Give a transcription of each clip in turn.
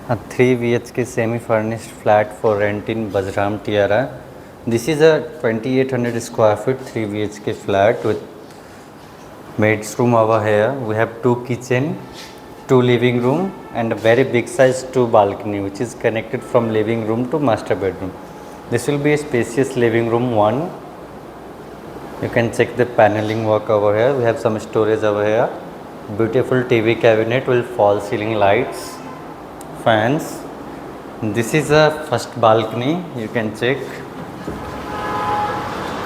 A 3 BHK semi-furnished flat for rent in Vajram Tira. This is a 2800 square feet 3 BHK flat with maid's room over here. We have 2 kitchen, 2 living room and a very big size 2 balcony which is connected from living room to master bedroom. This will be a spacious living room 1. You can check the paneling work over here. We have some storage over here. Beautiful TV cabinet with false ceiling lights, fans. This is a first balcony. You can check.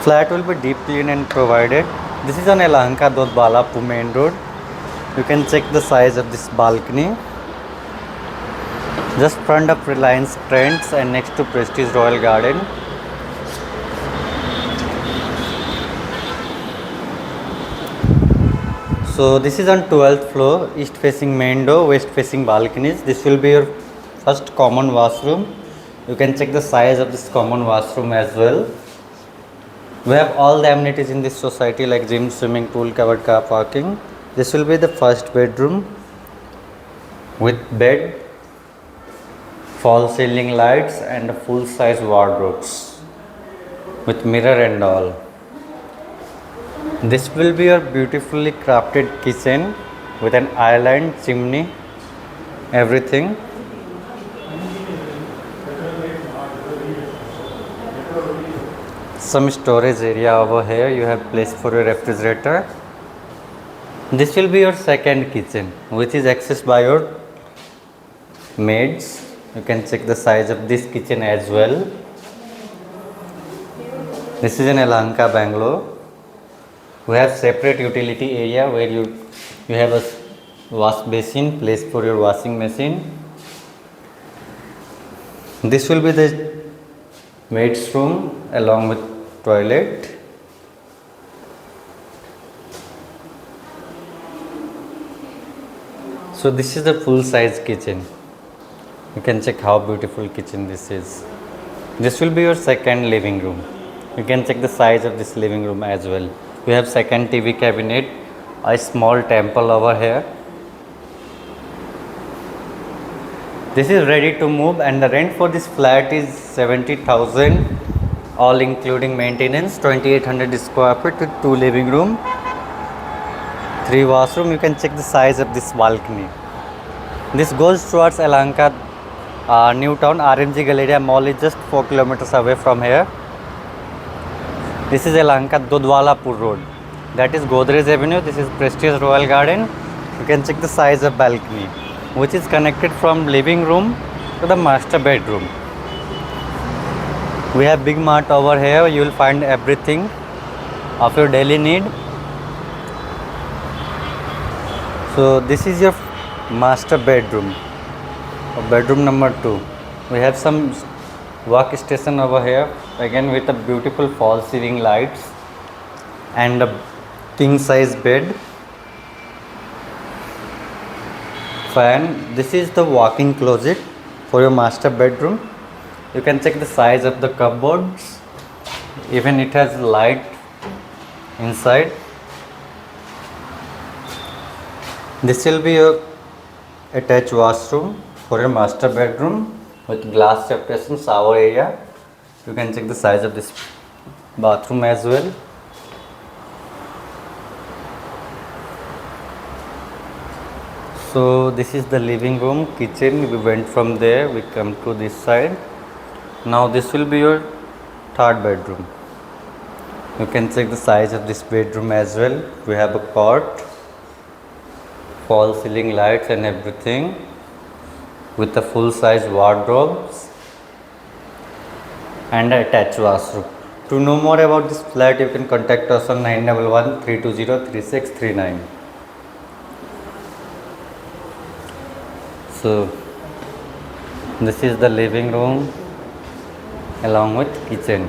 Flat will be deep clean and provided. This is on Yelahanka Bangalore main road. You can check the size of this balcony. Just front of Reliance Trends and next to Prestige Royal Garden. So this is on 12th floor, east facing main door, west facing balconies. This will be your first common washroom. You can check the size of this common washroom as well. We have all the amenities in this society like gym, swimming pool, covered car parking. This will be the first bedroom with bed, false ceiling lights and full size wardrobes with mirror and all. This will be your beautifully crafted kitchen with an island, chimney, everything. Some storage area over here. You have place for your refrigerator. This will be your second kitchen which is accessed by your maids. You can check the size of this kitchen as well. This is in Yelahanka Bangalore. We have separate utility area where you have a wash basin, place for your washing machine. This will be the maid's room along with toilet. So this is the full size kitchen. You can check how beautiful kitchen this is. This will be your second living room. You can check the size of this living room as well. We have second TV cabinet, a small temple over here. This is ready to move and the rent for this flat is 70,000, all including maintenance, 2800 square feet with 2 living room, 3 washroom. You can check the size of this balcony. This goes towards Yelahanka New Town. RMG Galleria Mall is just 4 kilometers away from here. This is Yelahanka Dodwalapur Road. That is Godrej Avenue. This is Prestige Royal Garden. You can check the size of balcony, which is connected from living room to the master bedroom. We have big mart over here. You will find everything of your daily need. So this is your master bedroom, or bedroom number 2. We have some workstation over here again with a beautiful false ceiling lights and a king size bed, fan. This is the walk-in closet for your master bedroom. You can check the size of the cupboards. Even it has light inside. This will be your attached washroom for your master bedroom with glass separation, shower area. You can check the size of this bathroom as well. So this is the living room, kitchen. We went from there, we come to this side. Now this will be your third bedroom. You can check the size of this bedroom as well. We have a cot, false ceiling lights and everything with a full size wardrobes and attached washroom. To know more about this flat, you can contact us on 911 320 3639. So this is the living room along with kitchen.